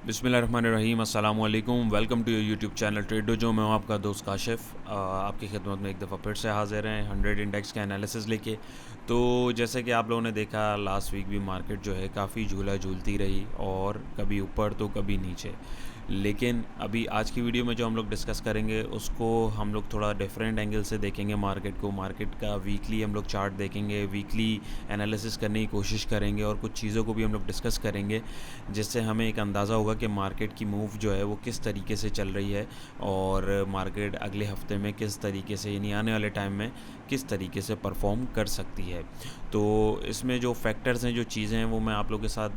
बिस्मिल्लाहिर्रहमानिर्रहीम अस्सलाम वालेकुम। Welcome to your YouTube channel Trade Dojo. मैं हूं आपका दोस्त काशिफ़। आपकी खिदमत में एक दफ़ा फिर से हाज़िर हैं 100 इंडेक्स के एनालिसिस लेके। तो जैसे कि आप लोगों ने देखा, लास्ट वीक भी मार्केट जो है काफ़ी झूला झूलती रही और कभी ऊपर तो कभी नीचे। लेकिन अभी आज की वीडियो में जो हम लोग डिस्कस करेंगे उसको हम लोग थोड़ा डिफरेंट एंगल से देखेंगे। मार्केट का वीकली हम लोग चार्ट देखेंगे, वीकली एनालिसिस करने की कोशिश करेंगे और कुछ चीज़ों को भी हम लोग डिस्कस करेंगे जिससे हमें एक अंदाज़ा होगा कि मार्केट की मूव जो है वो किस तरीके से चल रही है और मार्केट अगले हफ्ते में किस तरीके से, यानी आने वाले टाइम में किस तरीके से परफॉर्म कर सकती है। तो इसमें जो फैक्टर्स हैं, जो चीज़ें हैं, वो मैं आप लोगों के साथ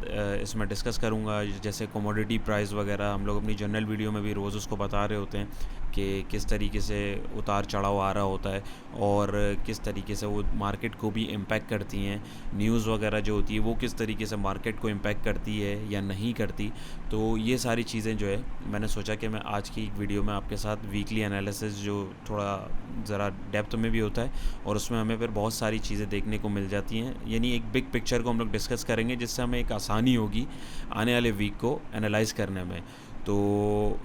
इसमें डिस्कस करूँगा। जैसे कमोडिटी प्राइस वगैरह हम लोग अपनी जनरल वीडियो में भी रोज़ उसको बता रहे होते हैं कि किस तरीके से उतार चढ़ाव आ रहा होता है और किस तरीके से वो मार्केट को भी इम्पैक्ट करती हैं। न्यूज़ वगैरह जो होती है वो किस तरीके से मार्केट को इम्पैक्ट करती है या नहीं करती। तो ये सारी चीज़ें जो है मैंने सोचा कि मैं आज की एक वीडियो में आपके साथ वीकली एनालिसिस, जो थोड़ा ज़रा डेप्थ में भी होता है और उसमें हमें फिर बहुत सारी चीज़ें देखने को मिल जाती हैं, यानी एक बिग पिक्चर को हम लोग डिस्कस करेंगे जिससे हमें एक आसानी होगी आने वाले वीक को एनालाइज़ करने में। तो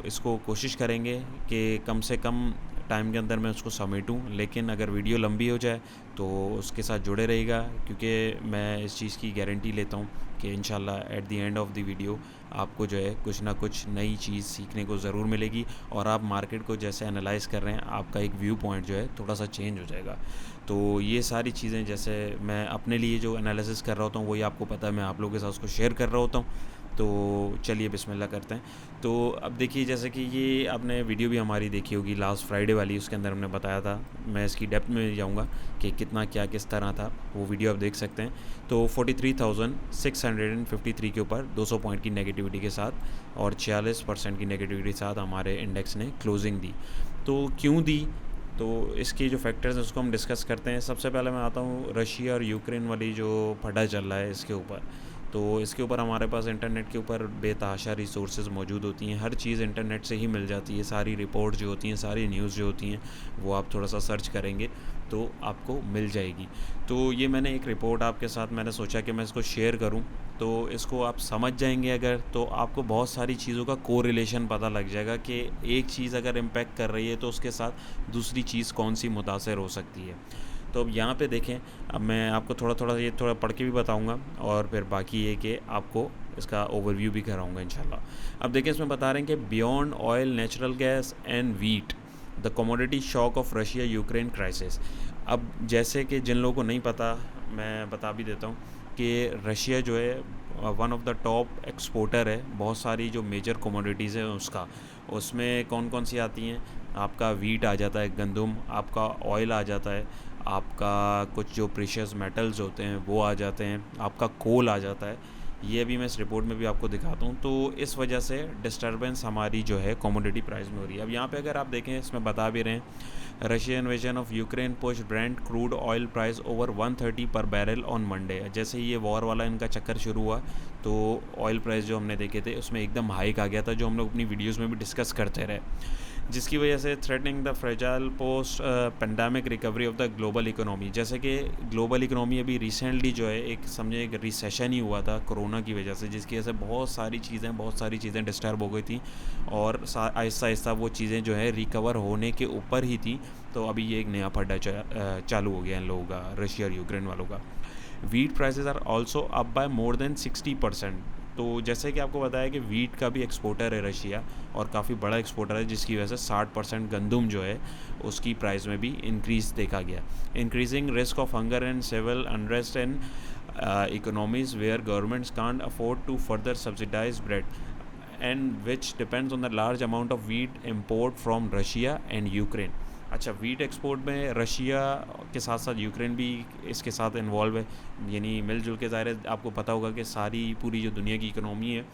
इसको कोशिश करेंगे कि कम से कम टाइम के अंदर मैं उसको समेटूं, लेकिन अगर वीडियो लंबी हो जाए तो उसके साथ जुड़े रहिएगा, क्योंकि मैं इस चीज़ की गारंटी लेता हूं कि इंशाल्लाह at the end of the video आपको जो है कुछ ना कुछ नई चीज़ सीखने को ज़रूर मिलेगी और आप मार्केट को जैसे एनालाइज़ कर रहे हैं आपका एक व्यू पॉइंट जो है थोड़ा सा चेंज हो जाएगा। तो ये सारी चीज़ें जैसे मैं अपने लिए जो एनालिसिस कर रहा होता हूँ वही आपको पता है, मैं आप लोगों के साथ उसको शेयर कर रहा होता हूँ। तो चलिए बिस्मिल्लाह करते हैं। तो अब देखिए, जैसे कि ये आपने वीडियो भी हमारी देखी होगी लास्ट फ्राइडे वाली, उसके अंदर हमने बताया था, मैं इसकी डेप्थ में जाऊंगा कि कितना क्या किस तरह था, वो वीडियो आप देख सकते हैं। तो 43,653 के ऊपर 200 पॉइंट की नेगेटिविटी के साथ और 46% की नेगेटिविटी के साथ हमारे इंडेक्स ने क्लोजिंग दी। तो क्यों दी, तो इसके जो फैक्टर्स हैं उसको हम डिस्कस करते हैं। सबसे पहले मैं आता हूँ रशिया और यूक्रेन वाली जो फटा चल रहा है इसके ऊपर। तो इसके ऊपर हमारे पास इंटरनेट के ऊपर बेतहाशा रिसोर्सेज मौजूद होती हैं, हर चीज़ इंटरनेट से ही मिल जाती है। सारी रिपोर्ट जो होती हैं, सारी न्यूज़ जो होती हैं, वो आप थोड़ा सा सर्च करेंगे तो आपको मिल जाएगी। तो ये मैंने एक रिपोर्ट आपके साथ मैंने सोचा कि मैं इसको शेयर करूं, तो इसको आप समझ जाएंगे अगर, तो आपको बहुत सारी चीज़ों का कोरिलेशन पता लग जाएगा कि एक चीज़ अगर इम्पेक्ट कर रही है तो उसके साथ दूसरी चीज़ कौन सी मुतासर हो सकती है। तो अब यहाँ पे देखें, अब मैं आपको थोड़ा थोड़ा ये थोड़ा पढ़ के भी बताऊँगा और फिर बाकी ये कि आपको इसका ओवरव्यू भी कराऊँगा इंशाल्लाह। अब देखिए, इसमें बता रहे हैं कि beyond oil, natural gas and wheat, the commodity shock of Russia Ukraine crisis. अब जैसे कि जिन लोगों को नहीं पता, मैं बता भी देता हूँ कि रशिया जो है one of the top exporter है बहुत सारी जो मेजर कमोडिटीज़ हैं उसका। उसमें कौन कौन सी आती हैं, आपका वीट आ जाता है, गंदम, आपका ऑयल आ जाता है, आपका कुछ जो प्रीशियस मेटल्स होते हैं वो आ जाते हैं, आपका कोल आ जाता है। ये भी मैं इस रिपोर्ट में भी आपको दिखाता हूँ। तो इस वजह से डिस्टर्बेंस हमारी जो है कमोडिटी प्राइस में हो रही है। अब यहाँ पे अगर आप देखें, इसमें बता भी रहे हैं, Russian invasion of Ukraine push Brent crude oil price over 130 पर बैरल ऑन मंडे। जैसे ही ये वॉर वाला इनका चक्कर शुरू हुआ तो ऑयल प्राइस जो हमने देखे थे उसमें एकदम हाइक आ गया था, जो हम लोग अपनी वीडियोज़ में भी डिस्कस करते रहे, जिसकी वजह से threatening the fragile post pandemic recovery of the global economy. जैसे कि ग्लोबल इकोनॉमी अभी रिसेंटली जो है एक समझे एक रिसेशन ही हुआ था कोरोना की वजह से, जिसकी वजह से बहुत सारी चीज़ें डिस्टर्ब हो गई थी और आहिस्ता आहिस्ता वो चीज़ें जो है रिकवर होने के ऊपर ही थी। तो अभी ये एक नया फड्डा चालू हो गया इन लोगों का, रशिया और यूक्रेन वालों का। Wheat prices are also up by more than 60%। तो जैसे कि आपको बताया कि वीट का भी एक्सपोर्टर है रशिया और काफ़ी बड़ा एक्सपोर्टर है, जिसकी वजह से 60% गंदम जो है उसकी प्राइस में भी इंक्रीज़ देखा गया। Increasing risk of hunger and civil unrest and economies where governments can't afford to further subsidise bread and which depends on the large amount of wheat import from Russia and Ukraine. अच्छा, wheat export में Russia के साथ साथ Ukraine भी इसके साथ involve है, यानी मिलजुल के, ज़ाहिर है आपको पता होगा कि सारी पूरी जो दुनिया की इकोनॉमी है,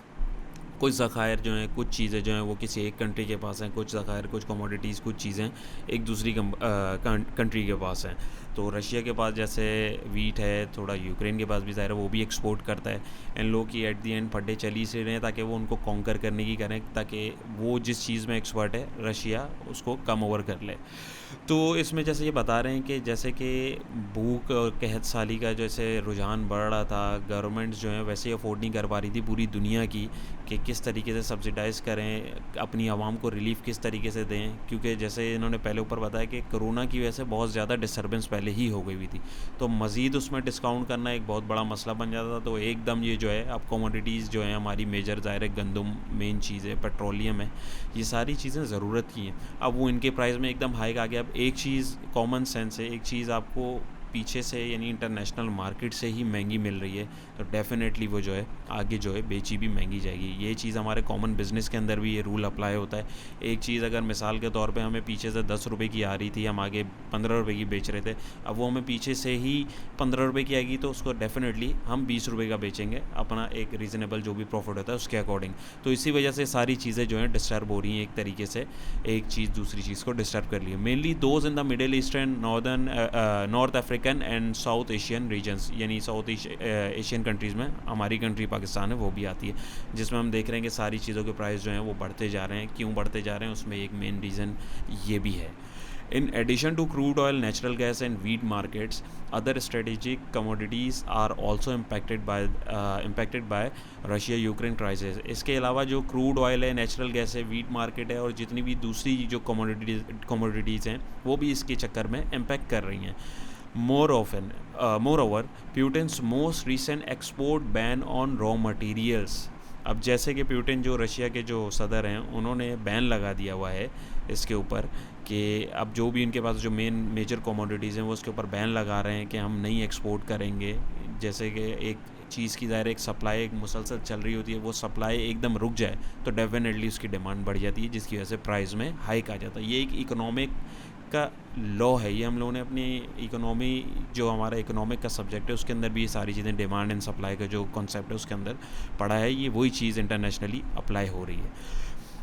कुछ ज़खायर जो हैं, कुछ चीज़ें जो हैं वो किसी एक कंट्री के पास हैं, कुछ ज़खायर, कुछ कमोडिटीज़, कुछ चीज़ें एक दूसरी कंट्री के पास हैं। तो रशिया के पास जैसे वीट है, थोड़ा यूक्रेन के पास भी ज़ाहिर है वो भी एक्सपोर्ट करता है। इन लोगों की एट दी एंड फड्डे चली से रहे ताकि वो उनको कॉन्कर करने की करें, ताकि वो जिस चीज़ में एक्सपर्ट है रशिया उसको कम ओवर कर ले। तो इसमें जैसे ये बता रहे हैं कि जैसे कि भूख और कहत साली का जैसे रुझान बढ़ रहा था, गवर्नमेंट्स जो हैं वैसे ही अफोर्ड नहीं कर पा रही थी पूरी दुनिया की कि किस तरीके से सब्सिडाइज़ करें, अपनी आवाम को रिलीफ़ किस तरीके से दें, क्योंकि जैसे इन्होंने पहले ऊपर बताया कि कोरोना की वजह से बहुत ज़्यादा डिस्टर्बेंस पहले ही हो गई हुई थी, तो मज़ीद उसमें डिस्काउंट करना एक बहुत बड़ा मसला बन जाता था। तो एकदम ये जो है अब कमोडिटीज़ जो हैं हमारी मेजर ज़ाहिर है गंदम मेन चीज़ है, पेट्रोलियम है, ये सारी चीज़ें ज़रूरत की हैं। अब वो इनके प्राइस में एकदम हाइक आ गया। अब एक चीज़ कॉमन सेंस है, एक चीज़ आपको पीछे से यानी इंटरनेशनल मार्केट से ही महंगी मिल रही है, तो डेफ़िनेटली वो जो है आगे जो है बेची भी महंगी जाएगी। ये चीज़ हमारे कॉमन बिज़नेस के अंदर भी ये रूल अप्लाई होता है। एक चीज़ अगर मिसाल के तौर पे हमें पीछे से 10 रुपए की आ रही थी, हम आगे 15 रुपए की बेच रहे थे, अब वो हमें पीछे से ही 15 रुपए की आएगी, तो उसको डेफ़िनेटली हम 20 रुपए का बेचेंगे, अपना एक रीज़नेबल जो भी प्रॉफिट होता है उसके अकॉर्डिंग। तो इसी वजह से सारी चीज़ें जो हैं डिस्टर्ब हो रही हैं, एक तरीके से एक चीज़ दूसरी चीज़ को डिस्टर्ब कर रही है। Mainly those in the Middle Eastern, North African and South Asian regions, यानी साउथ एशियन कंट्रीज़ में हमारी कंट्री पाकिस्तान है वो भी आती है, जिसमें हम देख रहे हैं कि सारी चीज़ों के प्राइस जो हैं वो बढ़ते जा रहे हैं। क्यों बढ़ते जा रहे हैं, उसमें एक मेन रीज़न ये भी है। In addition to crude oil, natural gas and wheat markets, other strategic commodities are also impacted by Russia-Ukraine crisis. इसके अलावा जो क्रूड ऑयल है, नेचुरल गैस है, वीट मार्केट है और जितनी भी दूसरी जो कमोडिटीज़ हैं वो भी इसके चक्कर में इम्पैक्ट कर रही हैं। Moreover, Putin's most recent export ban on raw materials. अब जैसे कि प्यूटिन जो रशिया के जो सदर हैं उन्होंने बैन लगा दिया हुआ है इसके ऊपर कि अब जो भी इनके पास जो मेजर कमोडिटीज़ हैं वो उसके ऊपर बैन लगा रहे हैं कि हम नहीं एक्सपोर्ट करेंगे। जैसे कि एक चीज़ की ज़ाहिर एक सप्लाई एक मुसलसल चल रही होती है, वो सप्लाई एकदम रुक जाए तो डेफिनेटली उसकी डिमांड बढ़ जाती है, जिसकी वजह से प्राइस में हाइक आ जाता है। ये एक इकोनॉमिक का लॉ है, ये हम लोगों ने अपनी इकोनॉमी जो हमारा इकोनॉमिक का सब्जेक्ट है उसके अंदर भी ये सारी चीज़ें डिमांड एंड सप्लाई का जो कॉन्सेप्ट है उसके अंदर पढ़ा है। ये वही चीज़ इंटरनेशनली अप्लाई हो रही है।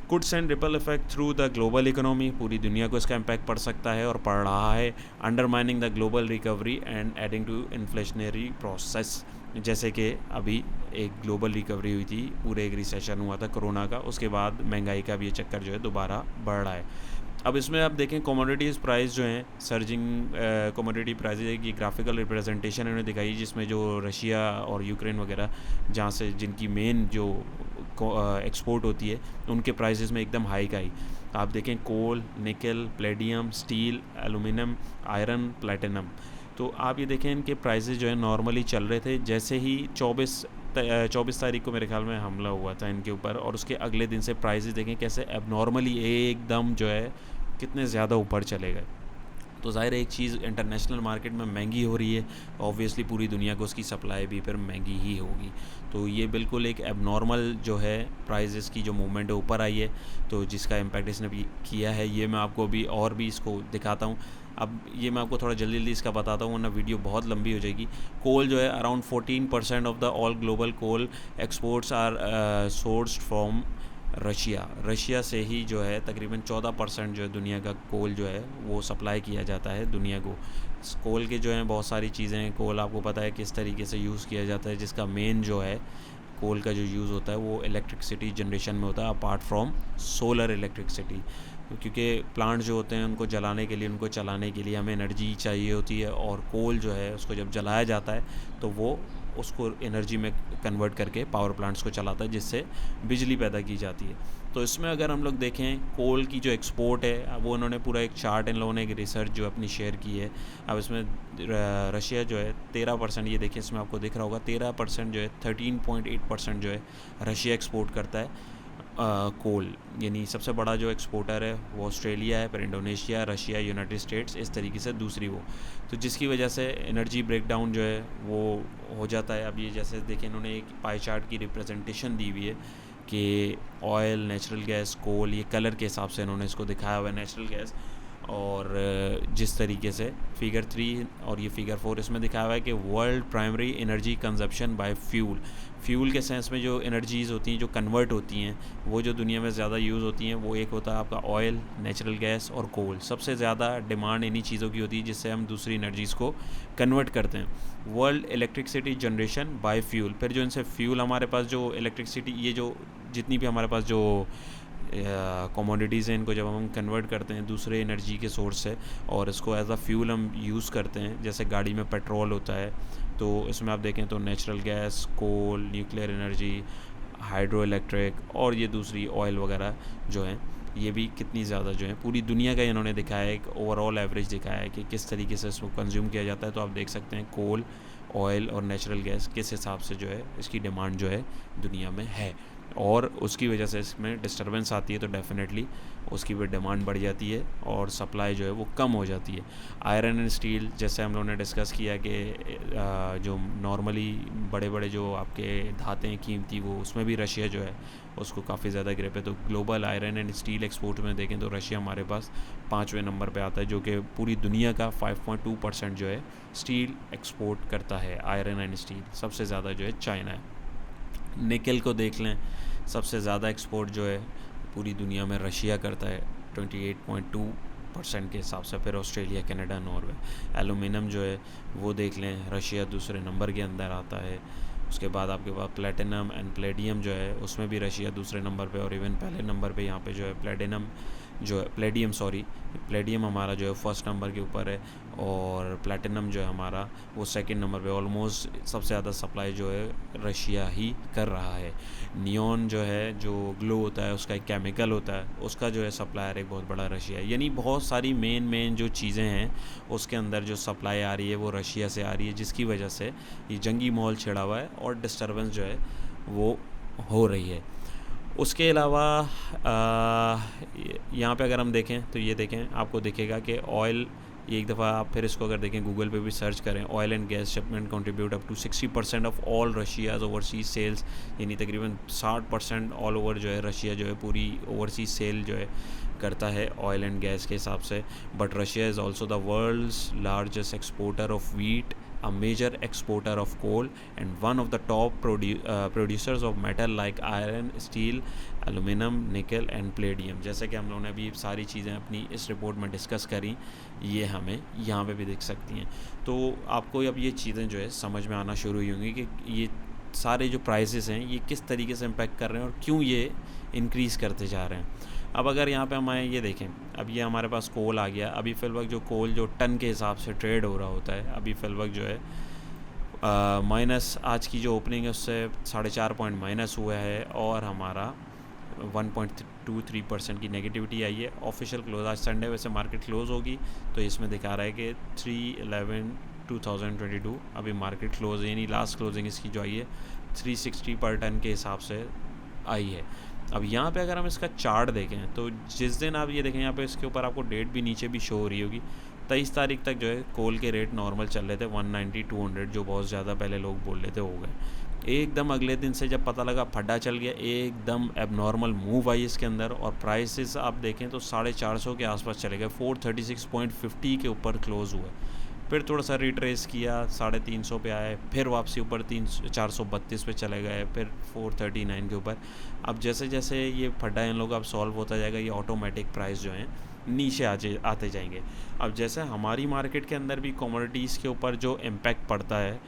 Could send ripple effect through the global economy, पूरी दुनिया को इसका इम्पैक्ट पड़ सकता है और पड़ रहा है। Undermining the global recovery and adding to inflationary process, जैसे कि अभी एक ग्लोबल रिकवरी हुई थी, पूरे एक रिसेशन हुआ था कोरोना का, उसके बाद महंगाई का भी ये चक्कर जो है दोबारा बढ़ रहा है। अब इसमें आप देखें कमोडिटीज़ प्राइस जो हैं सर्जिंग कमोडिटी प्राइस की ग्राफिकल रिप्रेजेंटेशन इन्होंने दिखाई, जिसमें जो रशिया और यूक्रेन वगैरह जहाँ से जिनकी मेन जो एक्सपोर्ट होती है उनके प्राइसेस में एकदम हाइक आई। आप देखें कोल, निकल, Palladium, steel, aluminium, iron, platinum, तो आप ये देखें इनके प्राइसेस जो है नॉर्मली चल रहे थे। जैसे ही 24 तारीख को मेरे ख्याल में हमला हुआ था इनके ऊपर, और उसके अगले दिन से प्राइसेस देखें कैसे एबनॉर्मली एकदम जो है कितने ज़्यादा ऊपर चले गए। तो ज़ाहिर है एक चीज़ इंटरनेशनल मार्केट में महंगी हो रही है, ऑब्वियसली पूरी दुनिया को उसकी सप्लाई भी फिर महंगी ही होगी। तो ये बिल्कुल एक एबनॉर्मल जो है प्राइसेस की जो मूवमेंट है ऊपर आई है, तो जिसका इम्पैक्ट इसने भी किया है। ये मैं आपको अभी और भी इसको दिखाता हूँ। अब ये मैं आपको थोड़ा जल्दी इसका बताता हूँ वरना वीडियो बहुत लंबी हो जाएगी। कोल जो है around 14% of the all global coal exports are sourced from Russia से ही जो है तकरीबन 14% जो है दुनिया का कोल जो है वो सप्लाई किया जाता है दुनिया को। कोल के जो हैं बहुत सारी चीज़ें हैं। कोल आपको पता है किस तरीके से यूज़ किया जाता है, जिसका मेन जो है कोल का जो यूज़ होता है वो इलेक्ट्रिसिटी जनरेशन में होता है, अपार्ट फ्रॉम सोलर इलेक्ट्रिसिटी, क्योंकि प्लांट जो होते हैं उनको जलाने के लिए उनको चलाने के लिए हमें एनर्जी चाहिए होती है, और कोल जो है उसको जब जलाया जाता है तो वो उसको एनर्जी में कन्वर्ट करके पावर प्लांट्स को चलाता है, जिससे बिजली पैदा की जाती है। तो इसमें अगर हम लोग देखें कोल की जो एक्सपोर्ट है वो उन्होंने पूरा एक चार्ट इन लोगों ने एक रिसर्च जो अपनी शेयर की है। अब इसमें रशिया जो है 13%, ये देखिए इसमें आपको दिख रहा होगा 13% जो है 13.8% जो है रशिया एक्सपोर्ट करता है कोल, यानी सबसे बड़ा जो एक्सपोर्टर है वो ऑस्ट्रेलिया है, फिर इंडोनेशिया, रशिया, यूनाइटेड स्टेट्स, इस तरीके से दूसरी वो, तो जिसकी वजह से एनर्जी ब्रेकडाउन जो है वो हो जाता है। अब ये जैसे देखें इन्होंने एक पाई चार्ट की रिप्रेजेंटेशन दी हुई है कि ऑयल, नेचुरल गैस, कोल, ये कलर के हिसाब से इन्होंने इसको दिखाया हुआ है नेचुरल गैस, और जिस तरीके से फिगर 3 और ये फिगर 4 इसमें दिखाया हुआ है कि world primary energy consumption by fuel के सेंस में जो एनर्जीज़ होती हैं जो कन्वर्ट होती हैं वो जो दुनिया में ज़्यादा यूज़ होती हैं वो एक होता है आपका ऑयल, नेचुरल गैस और कोल। सबसे ज़्यादा डिमांड इन्हीं चीज़ों की होती है जिससे हम दूसरी एनर्जीज़ को कन्वर्ट करते हैं। World electricity generation by fuel, फिर जो इनसे फ्यूल हमारे पास जो इलेक्ट्रिसिटी, ये जो जितनी भी हमारे पास जो कमोडिटीज़ हैं इनको जब हम कन्वर्ट करते हैं दूसरे एनर्जी के सोर्स से और इसको एज अ फ्यूल हम यूज़ करते हैं, जैसे गाड़ी में पेट्रोल होता है, तो इसमें आप देखें तो नेचुरल गैस, कोल, न्यूक्लियर एनर्जी, हाइड्रो इलेक्ट्रिक और ये दूसरी ऑयल वगैरह जो हैं, ये भी कितनी ज़्यादा जो है पूरी दुनिया का इन्होंने दिखाया है, एक ओवरऑल एवरेज दिखाया है कि किस तरीके से इसको कंज्यूम किया जाता है। तो आप देख सकते हैं कोल, ऑयल और नेचुरल गैस किस हिसाब से जो है इसकी डिमांड जो है दुनिया में है, और उसकी वजह से इसमें डिस्टरबेंस आती है तो डेफिनेटली उसकी भी डिमांड बढ़ जाती है और सप्लाई जो है वो कम हो जाती है। आयरन एंड स्टील जैसे हम लोगों ने डिस्कस किया कि जो नॉर्मली बड़े बड़े जो आपके धातें हैं कीमती, वो उसमें भी रशिया जो है उसको काफ़ी ज़्यादा ग्रिप है। तो global iron and steel export में देखें तो रशिया हमारे पास 5वें नंबर पे आता है, जो कि पूरी दुनिया का 5.2% जो है स्टील एक्सपोर्ट करता है। आयरन एंड स्टील सबसे ज़्यादा जो है चाइना है। निकल को देख लें, सबसे ज़्यादा एक्सपोर्ट जो है पूरी दुनिया में रशिया करता है 28.2% के हिसाब से, फिर ऑस्ट्रेलिया, कनाडा, नॉर्वे। एलुमिनियम जो है वो देख लें, रशिया दूसरे नंबर के अंदर आता है। उसके बाद आपके पास प्लेटिनम एंड प्लेडियम जो है उसमें भी रशिया दूसरे नंबर पे, और इवन पहले नंबर पे यहाँ पे जो है प्लेडियम हमारा जो है फर्स्ट नंबर के ऊपर है, और प्लेटिनम जो है हमारा वो सेकंड नंबर पे। ऑलमोस्ट सबसे ज़्यादा सप्लाई जो है रशिया ही कर रहा है। नियॉन जो है, जो ग्लो होता है, उसका एक केमिकल होता है, उसका जो है सप्लायर एक बहुत बड़ा रशिया है। यानी बहुत सारी मेन जो चीज़ें हैं उसके अंदर जो सप्लाई आ रही है वो रशिया से आ रही है, जिसकी वजह से ये जंगी माहौल छिड़ा हुआ है और डिस्टर्बेंस जो है वो हो रही है। उसके अलावा यहाँ पे अगर हम देखें तो ये देखें, आपको दिखेगा कि ऑयल, एक दफ़ा आप फिर इसको अगर देखें गूगल पे भी सर्च करें, oil and gas shipment contribute up to 60% of all Russia's overseas sales, यानी तकरीबन 60% ऑल ओवर जो है रशिया जो है पूरी ओवरसीज सेल जो है करता है ऑयल एंड गैस के हिसाब से। But Russia is also the world's largest exporter of wheat, a major exporter of coal and one of the top producers of metal like iron, steel, aluminum, nickel and palladium। जैसे कि हम लोगों ने अभी सारी चीज़ें अपनी इस रिपोर्ट में डिस्कस करी, ये हमें यहाँ पे भी दिख सकती हैं। तो आपको अब ये चीज़ें जो है समझ में आना शुरू हुई होंगी कि ये सारे जो प्राइसेस हैं ये किस तरीके से इम्पेक्ट कर रहे हैं और क्यों ये इंक्रीज़ करते जा रहे हैं। अब अगर यहाँ पे हम ये देखें, अब ये हमारे पास कोल आ गया। अभी फ़िल वक्त जो कोल जो टन के हिसाब से ट्रेड हो रहा होता है, अभी फ़िल वक्त जो है माइनस, आज की जो ओपनिंग है उससे 4.5 पॉइंट माइनस हुआ है और हमारा 1.23% की नेगेटिविटी आई है। ऑफिशियल क्लोज आज संडे वैसे मार्केट क्लोज़ होगी तो इसमें दिखा रहा है कि 3/11/2022 अभी मार्केट क्लोज है, यानी लास्ट क्लोजिंग इसकी जो आई है 360 पर टन के हिसाब से आई है। अब यहाँ पे अगर हम इसका चार्ट देखें तो जिस दिन आप ये देखें, यहाँ पे इसके ऊपर आपको डेट भी नीचे भी शो हो रही होगी, 23 तारीख तक जो है कोल के रेट नॉर्मल चल रहे थे 190-200, जो बहुत ज़्यादा पहले लोग बोल रहे थे हो गए। एकदम अगले दिन से जब पता लगा फड्डा चल गया, एकदम एबनॉर्मल मूव आई इसके अंदर, और प्राइसेस आप देखें तो 450 के आसपास चले गए, 436.50 के ऊपर क्लोज़ हुआ। फिर थोड़ा सा रिट्रेस किया, 350 पे आए, फिर वापसी ऊपर 432 पे चले गए, फिर 439 के ऊपर। अब जैसे जैसे ये फड्डा इन लोग अब सॉल्व होता जाएगा, ये ऑटोमेटिक प्राइस जो हैं नीचे आते जाएंगे। अब जैसे हमारी मार्केट के अंदर भी कमोडिटीज़ के ऊपर जो इम्पैक्ट पड़ता है,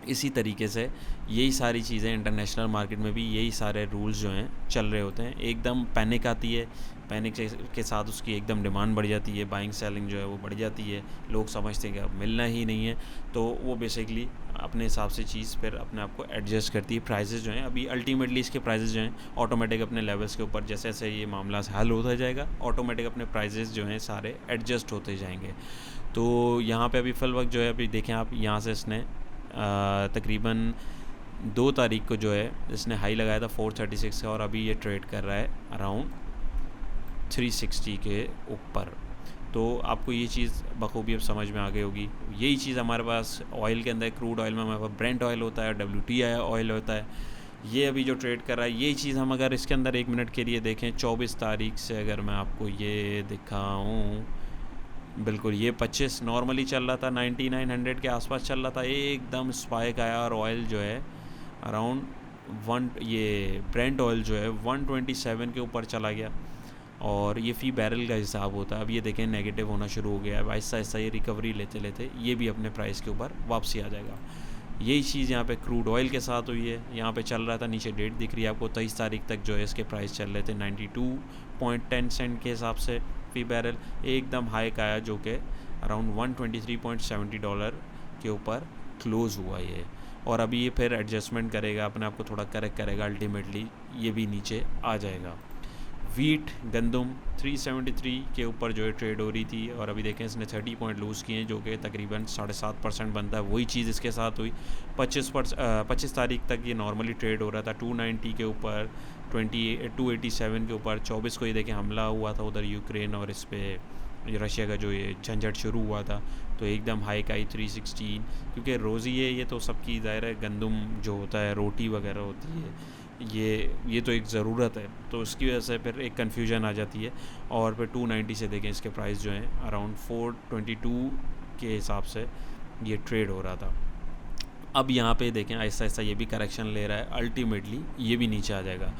इसी तरीके से यही सारी चीज़ें इंटरनेशनल मार्केट में भी यही सारे रूल्स जो हैं चल रहे होते हैं। एकदम पैनिक आती है, पैनिक के साथ उसकी एकदम डिमांड बढ़ जाती है, बाइंग सेलिंग जो है वो बढ़ जाती है, लोग समझते हैं कि अब मिलना ही नहीं है, तो वो बेसिकली अपने हिसाब से चीज़ फिर अपने आप को एडजस्ट करती है। प्राइसेस जो हैं अभी अल्टीमेटली इसके प्राइसेस जो हैं ऑटोमेटिक अपने लेवल्स के ऊपर जैसे जैसे ये मामला हल होता जाएगा, ऑटोमेटिक अपने प्राइसेस जो हैं सारे एडजस्ट होते जाएंगे। तो यहाँ पे अभी फिल वक्त जो है, अभी देखें आप यहाँ से इसने तकरीबन 2 तारीख को जो है इसने हाई लगाया था 436 का, और अभी ये ट्रेड कर रहा है अराउंड 360 के ऊपर। तो आपको ये चीज़ बखूबी अब समझ में आ गई होगी। यही चीज़ हमारे पास ऑयल के अंदर, क्रूड ऑयल में हमारे पास ब्रेंट ऑयल होता है, WTI ऑयल होता है, ये अभी जो ट्रेड कर रहा है, यही चीज़ हम अगर इसके अंदर 1 मिनट के लिए देखें 24 तारीख से, अगर मैं आपको ये दिखाऊँ, बिल्कुल ये 25 नॉर्मली चल रहा था, 9900 के आसपास चल रहा था, एकदम स्पाइक आया और ऑयल जो है अराउंड ये ब्रेंट ऑयल जो है 127 के ऊपर चला गया, और ये फ़ी बैरल का हिसाब होता है। अब ये देखें नेगेटिव होना शुरू हो गया है, आहिस्ता आहिस्ता ये रिकवरी लेते लेते ये भी अपने प्राइस के ऊपर वापसी आ जाएगा। यही चीज़ यहाँ पे क्रूड ऑयल के साथ हुई है। यहाँ पे चल रहा था, नीचे डेट दिख रही है आपको, 23 तारीख तक जो है इसके प्राइस चल रहे थे 92.10 सेंट के हिसाब से फ़ी बैरल, एकदम हाइक आया जो कि अराउंड $123.70 के ऊपर क्लोज़ हुआ ये। और अभी ये फिर एडजस्टमेंट करेगा, अपने आप को थोड़ा करेक्ट करेगा, अल्टीमेटली ये भी नीचे आ जाएगा। वीट गंदम 373 के ऊपर जो है ट्रेड हो रही थी, और अभी देखें इसने 30 पॉइंट लूज़ किए हैं, जो कि तकरीबन 7.5% बनता है। वही चीज़ इसके साथ हुई। 25 तारीख तक ये नॉर्मली ट्रेड हो रहा था 290 के ऊपर, 287 के ऊपर। 24 को ये देखें हमला हुआ था उधर यूक्रेन, और इस पर रशिया का जो ये झंझट शुरू हुआ था, तो एकदम हाई का आई 316, क्योंकि रोज़ी है ये तो सबकी ज़ाहिर है, गंदम जो होता है रोटी वगैरह होती है, ये तो एक ज़रूरत है, तो उसकी वजह से फिर एक कन्फ्यूजन आ जाती है। और फिर 290 से देखें इसके प्राइस जो हैं अराउंड 422 के हिसाब से ये ट्रेड हो रहा था। अब यहाँ पे देखें ऐसा ऐसा ये भी करेक्शन ले रहा है, अल्टीमेटली ये भी नीचे आ जाएगा।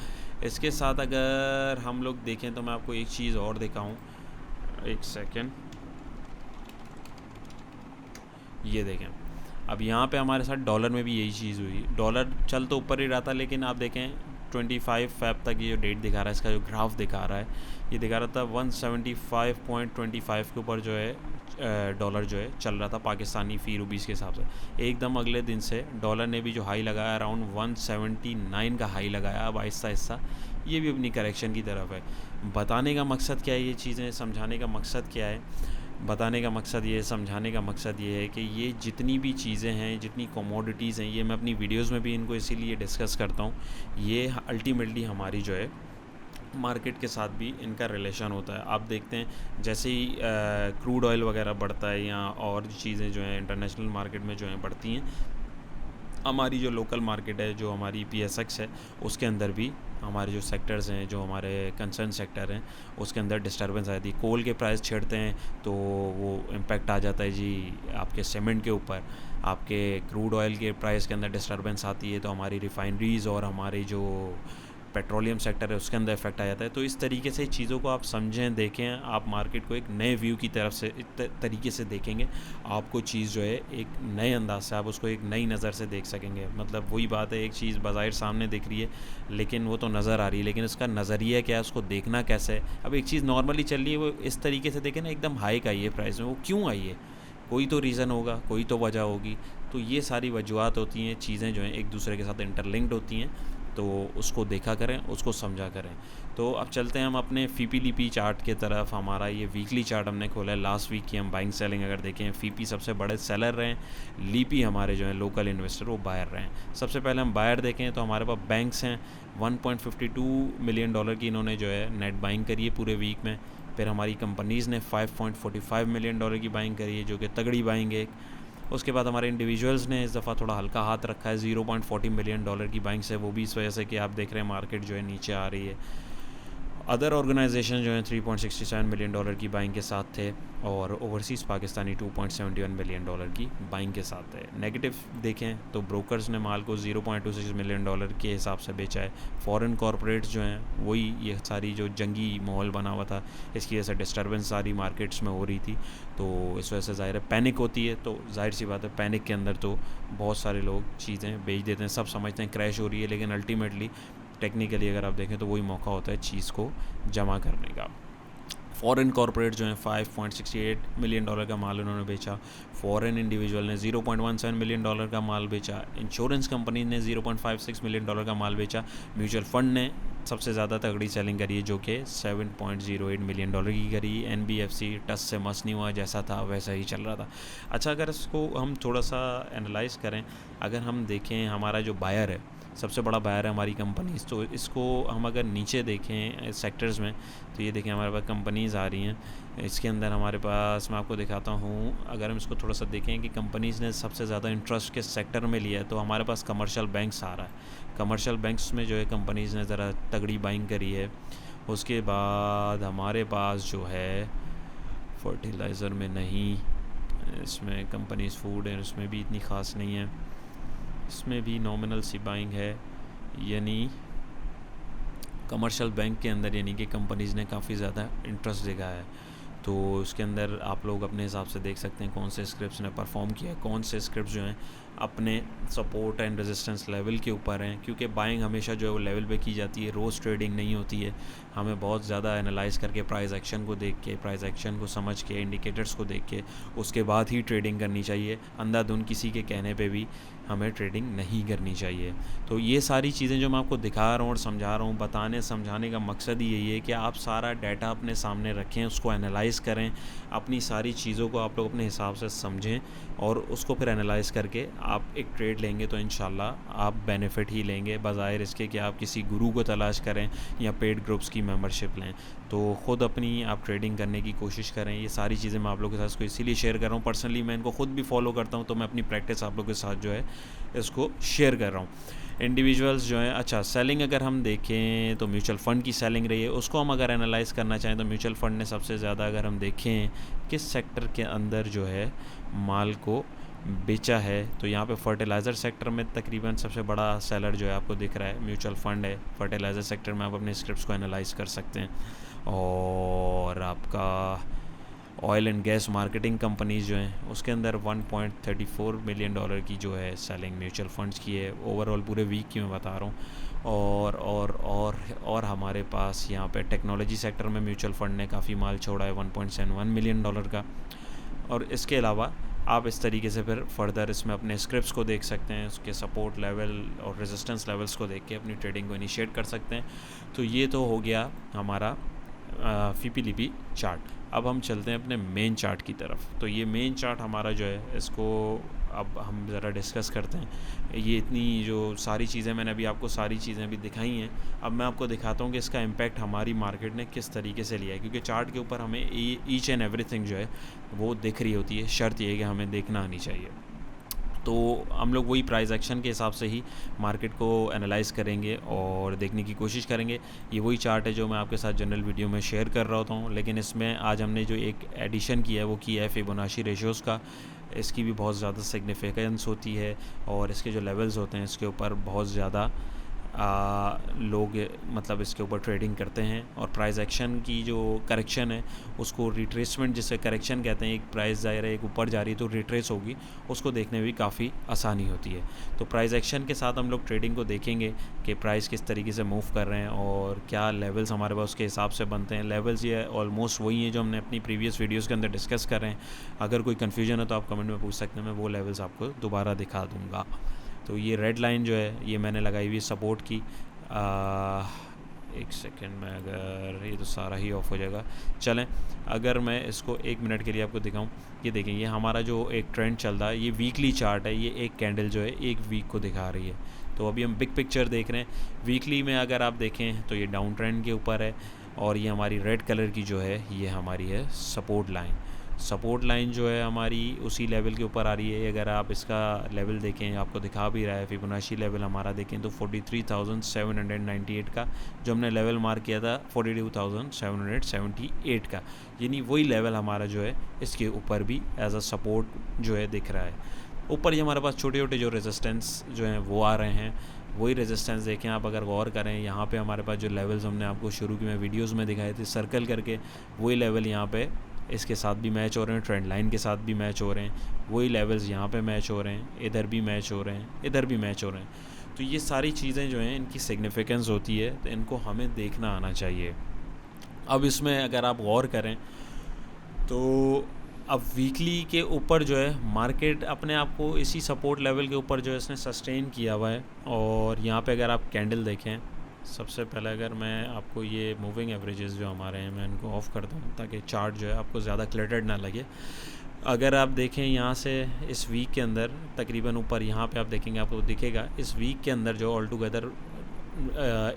इसके साथ अगर हम लोग देखें तो मैं आपको एक चीज़ और दिखाऊं, एक सेकेंड, ये देखें अब यहाँ पे हमारे साथ डॉलर में भी यही चीज़ हुई। डॉलर चल तो ऊपर ही रहा था, लेकिन आप देखें 25 फ़ेब तक ये जो डेट दिखा रहा है, इसका जो ग्राफ दिखा रहा है, ये दिखा रहा था 175.25 के ऊपर जो है डॉलर जो है चल रहा था पाकिस्तानी फ़ी रुपीज़ के हिसाब से। एकदम अगले दिन से डॉलर ने भी जो हाई लगाया अराउंड 179 का हाई लगाया। अब आहिस्ता आहिस्ता ये भी अपनी करेक्शन की तरफ है। बताने का मकसद क्या है, ये चीज़ें समझाने का मकसद क्या है, बताने का मकसद ये है, समझाने का मकसद ये है कि ये जितनी भी चीज़ें हैं, जितनी कमोडिटीज़ हैं, ये मैं अपनी वीडियोस में भी इनको इसीलिए डिस्कस करता हूँ। ये अल्टीमेटली हमारी जो है मार्केट के साथ भी इनका रिलेशन होता है। आप देखते हैं जैसे ही क्रूड ऑयल वगैरह बढ़ता है या और चीज़ें जो हैं इंटरनेशनल मार्केट में जो हैं बढ़ती हैं, हमारी जो लोकल मार्केट है, जो हमारी PSX है, उसके अंदर भी हमारे जो सेक्टर्स हैं, जो हमारे कंसर्न सेक्टर हैं, उसके अंदर डिस्टर्बेंस आती है। कोल के प्राइस छेड़ते हैं तो वो इम्पेक्ट आ जाता है जी आपके सीमेंट के ऊपर। आपके क्रूड ऑयल के प्राइस के अंदर डिस्टर्बेंस आती है तो हमारी रिफाइनरीज़ और हमारी जो पेट्रोलियम सेक्टर है उसके अंदर इफेक्ट आ जाता है। तो इस तरीके से चीज़ों को आप समझें, देखें, आप मार्केट को एक नए व्यू की तरफ से तरीके से देखेंगे, आपको चीज़ जो है एक नए अंदाज से आप उसको एक नई नज़र से देख सकेंगे। मतलब वही बात है, एक चीज़ बाज़ाहिर सामने दिख रही है लेकिन वो तो नज़र आ रही है, लेकिन उसका नज़रिया क्या है, उसको देखना कैसे है। अब एक चीज़ नॉर्मली चल रही है, वो इस तरीके से देखें ना, एकदम हाई का आई है प्राइस में, वो क्यों आई है, कोई तो रीज़न होगा, कोई तो वजह होगी। तो ये सारी वजूहत होती हैं, चीज़ें जो हैं एक दूसरे के साथ इंटरलिंक्ड होती हैं, तो उसको देखा करें, उसको समझा करें। तो अब चलते हैं हम अपने FIPLIPI चार्ट के तरफ। हमारा ये वीकली चार्ट हमने खोला है। लास्ट वीक की हम बाइंग सेलिंग अगर देखें, FIPI सबसे बड़े सेलर रहे हैं, LIPI हमारे जो हैं लोकल इन्वेस्टर वो बायर रहे हैं। सबसे पहले हम बायर देखें तो हमारे पास बैंक्स हैं, 1.52 मिलियन डॉलर की इन्होंने जो है नेट बाइंग करी है पूरे वीक में। फिर हमारी कंपनीज़ ने 5.45 मिलियन डॉलर की बाइंग करी है, जो कि तगड़ी बाइंग है। उसके बाद हमारे इंडिविजुअल्स ने इस दफ़ा थोड़ा हल्का हाथ रखा है, 0.40 मिलियन डॉलर की बाइंग से, वो भी इस वजह से कि आप देख रहे हैं मार्केट जो है नीचे आ रही है। अदर ऑर्गेनाइजेशन जो हैं 3.67 मिलियन डॉलर की बाइंग के साथ थे, और ओवरसीज़ पाकिस्तानी 2.71 मिलियन डॉलर की बाइंग के साथ है। नेगेटिव देखें तो ब्रोकर्स ने माल को 0.26 मिलियन डॉलर के हिसाब से बेचा है। फॉरेन कॉरपोरेट्स जो हैं वही, ये सारी जो जंगी माहौल बना हुआ था, इसकी वजह से डिस्टर्बेंस सारी मार्केट्स में हो रही थी, तो इस वजह से ज़ाहिर है पैनिक होती है। तो जाहिर सी बात है पैनिक के अंदर तो बहुत सारे लोग चीज़ें बेच देते हैं। सब समझते हैं क्रैश हो रही है, लेकिन अल्टीमेटली टेक्निकली अगर आप देखें तो वही मौका होता है चीज़ को जमा करने का। फॉरेन कॉरपोरेट जो हैं 5.68 मिलियन डॉलर का माल उन्होंने बेचा। फॉरेन इंडिविजुअल ने 0.17 मिलियन डॉलर का माल बेचा। इंश्योरेंस कंपनी ने 0.56 मिलियन डॉलर का माल बेचा। म्यूचुअल फंड ने सबसे ज़्यादा तगड़ी सेलिंग करी है, जो कि 7.08 मिलियन डॉलर की करी। NBFC टस से मस नहीं हुआ, जैसा था वैसा ही चल रहा था। अच्छा, अगर इसको हम थोड़ा सा एनालाइज़ करें, अगर हम देखें हमारा जो बायर है, सबसे बड़ा बायर है हमारी कंपनीज़, तो इसको हम अगर नीचे देखें सेक्टर्स में, तो ये देखें हमारे पास कंपनीज़ आ रही हैं। इसके अंदर हमारे पास, मैं आपको दिखाता हूँ, अगर हम इसको थोड़ा सा देखें कि कंपनीज़ ने सबसे ज़्यादा इंटरेस्ट किस सेक्टर में लिया है, तो हमारे पास कमर्शियल बैंक्स आ रहा है। कमर्शियल बैंक्स में जो है कंपनीज़ ने ज़रा तगड़ी बाइंग करी है। उसके बाद हमारे पास जो है फर्टिलाइज़र में नहीं, इसमें कंपनीज़ फूड है, उसमें भी इतनी ख़ास नहीं है। इसमें भी नॉमिनल सी बाइंग है, यानी कमर्शियल बैंक के अंदर यानी कि कंपनीज़ ने काफ़ी ज़्यादा इंटरेस्ट दिखाया है। तो उसके अंदर आप लोग अपने हिसाब से देख सकते हैं कौन से स्क्रिप्ट्स ने परफॉर्म किया है, कौन से स्क्रिप्ट्स जो हैं अपने सपोर्ट एंड रेजिस्टेंस लेवल के ऊपर हैं, क्योंकि बाइंग हमेशा जो है वो लेवल पे की जाती है, रोज़ ट्रेडिंग नहीं होती है। हमें बहुत ज़्यादा एनालाइज करके प्राइस एक्शन को देख के, प्राइस एक्शन को समझ के, इंडिकेटर्स को देख के उसके बाद ही ट्रेडिंग करनी चाहिए। अंधाधुंध किसी के कहने पे भी हमें ट्रेडिंग नहीं करनी चाहिए। तो ये सारी चीज़ें जो मैं आपको दिखा रहा हूँ और समझा रहा हूँ, बताने समझाने का मकसद ही यही है कि आप सारा डाटा अपने सामने रखें, उसको एनालाइज़ करें, अपनी सारी चीज़ों को आप लोग अपने हिसाब से समझें और उसको फिर एनालाइज़ करके आप एक ट्रेड लेंगे तो इंशाल्लाह आप बेनिफिट ही लेंगे, बजाय इसके कि आप किसी गुरु को तलाश करें या पेड ग्रुप्स की मेंबरशिप लें। तो ख़ुद अपनी आप ट्रेडिंग करने की कोशिश करें। ये सारी चीज़ें मैं आप लोगों के साथ इसको इसीलिए शेयर कर रहा हूँ, पर्सनली मैं इनको ख़ुद भी फॉलो करता हूँ, तो मैं अपनी प्रैक्टिस आप लोगों के साथ जो है इसको शेयर कर रहा हूँ। इंडिविजुअल्स जो हैं, अच्छा सेलिंग अगर हम देखें तो म्यूचुअल फ़ंड की सेलिंग रही है, उसको हम अगर एनालाइज़ करना चाहें तो म्यूचुअल फ़ंड ने सबसे ज़्यादा, अगर हम देखें किस सेक्टर के अंदर जो है माल को बेचा है, तो यहाँ पे फर्टिलाइज़र सेक्टर में तकरीबन सबसे बड़ा सेलर जो है आपको दिख रहा है म्यूचुअल फ़ंड है। फर्टिलाइज़र सेक्टर में आप अपने स्क्रिप्ट्स को एनालाइज़ कर सकते हैं। और आपका oil and gas marketing companies जो हैं उसके अंदर 1.34 मिलियन डॉलर की जो है सेलिंग म्यूचुअल फंड्स की है, ओवरऑल पूरे वीक की मैं बता रहा हूँ। और हमारे पास यहाँ पे टेक्नोलॉजी सेक्टर में म्यूचुअल फ़ंड ने काफ़ी माल छोड़ा है 1.71 मिलियन डॉलर का। और इसके अलावा आप इस तरीके से फिर फर्दर इसमें अपने स्क्रिप्ट्स को देख सकते हैं, उसके सपोर्ट लेवल और रेजिस्टेंस लेवल्स को देख के अपनी ट्रेडिंग को इनिशिएट कर सकते हैं। तो ये तो हो गया हमारा फीपीलीपी चार्ट। अब हम चलते हैं अपने मेन चार्ट की तरफ। तो ये मेन चार्ट हमारा जो है इसको अब हम ज़रा डिस्कस करते हैं। ये इतनी जो सारी चीज़ें मैंने अभी आपको सारी चीज़ें अभी दिखाई हैं, अब मैं आपको दिखाता हूँ कि इसका इम्पैक्ट हमारी मार्केट ने किस तरीके से लिया है, क्योंकि चार्ट के ऊपर हमें ईच एंड एवरीथिंग जो है वो दिख रही होती है। शर्त ये है कि हमें देखना आनी चाहिए। तो हम लोग वही प्राइस एक्शन के हिसाब से ही मार्केट को एनालाइज़ करेंगे और देखने की कोशिश करेंगे। ये वही चार्ट है जो मैं आपके साथ जनरल वीडियो में शेयर कर रहा होता हूँ, लेकिन इसमें आज हमने जो एक एडिशन किया है वो किया है फिबोनाची रेशियोज़ का। इसकी भी बहुत ज़्यादा सिग्निफिकेंस होती है और इसके जो लेवल्स होते हैं इसके ऊपर बहुत ज़्यादा लोग मतलब इसके ऊपर ट्रेडिंग करते हैं। और प्राइस एक्शन की जो करेक्शन है उसको रिट्रेसमेंट जिसे करेक्शन कहते हैं, एक प्राइस ज़ाहिर है एक ऊपर जा रही है तो रिट्रेस होगी, उसको देखने में भी काफ़ी आसानी होती है। तो प्राइस एक्शन के साथ हम लोग ट्रेडिंग को देखेंगे कि प्राइस किस तरीके से मूव कर रहे हैं और क्या लेवल्स हमारे पास उसके हिसाब से बनते हैं। लेवल्स ये ऑलमोस्ट वही हैं जो हमने अपनी प्रीवियस वीडियोज़ के अंदर डिस्कस कर रहे हैं। अगर कोई कन्फ्यूजन है तो आप कमेंट में पूछ सकते हैं, मैं वो लेवल्स आपको दोबारा दिखा दूँगा। तो ये रेड लाइन जो है ये मैंने लगाई हुई सपोर्ट की। एक सेकेंड में, अगर ये तो सारा ही ऑफ हो जाएगा, चलें अगर मैं इसको 1 मिनट के लिए आपको दिखाऊं, ये देखें ये हमारा जो एक ट्रेंड चल रहा है, ये वीकली चार्ट है। ये एक कैंडल जो है एक वीक को दिखा रही है। तो अभी हम बिग पिक्चर देख रहे हैं। वीकली में अगर आप देखें तो ये डाउन ट्रेंड के ऊपर है और ये हमारी रेड कलर की जो है ये हमारी है सपोर्ट लाइन। सपोर्ट लाइन जो है हमारी उसी लेवल के ऊपर आ रही है। अगर आप इसका लेवल देखें, आपको दिखा भी रहा है फिबोनाची लेवल हमारा देखें तो 43,798 का जो हमने लेवल मार्क किया था 42,778 का, यानी वही लेवल हमारा जो है इसके ऊपर भी एज अ सपोर्ट जो है दिख रहा है। ऊपर ही हमारे पास छोटे छोटे जो रेजिस्टेंस जो हैं वो आ रहे हैं, वही रेजिस्टेंस देखें आप अगर गौर करें। यहाँ पे हमारे पास जो लेवल्स हमने आपको शुरू की में वीडियोज़ में दिखाए थे सर्कल करके, वही लेवल यहाँ पे इसके साथ भी मैच हो रहे हैं, ट्रेंड लाइन के साथ भी मैच हो रहे हैं। वही लेवल्स यहाँ पे मैच हो रहे हैं, इधर भी मैच हो रहे हैं, इधर भी मैच हो रहे हैं। तो ये सारी चीज़ें जो हैं इनकी सिग्निफिकेंस होती है, तो इनको हमें देखना आना चाहिए। अब इसमें अगर आप गौर करें तो अब वीकली के ऊपर जो है मार्केट अपने आप को इसी सपोर्ट लेवल के ऊपर जो है इसने सस्टेन किया हुआ है। और यहाँ पे अगर आप कैंडल देखें, सबसे पहले अगर मैं आपको ये मूविंग एवरेजेस जो हमारे हैं मैं इनको ऑफ़ कर दूँ ताकि चार्ट जो है आपको ज़्यादा क्लटर्ड ना लगे। अगर आप देखें यहाँ से इस वीक के अंदर तकरीबन ऊपर यहाँ पे आप देखेंगे आपको दिखेगा इस वीक के अंदर जो ऑल टुगेदर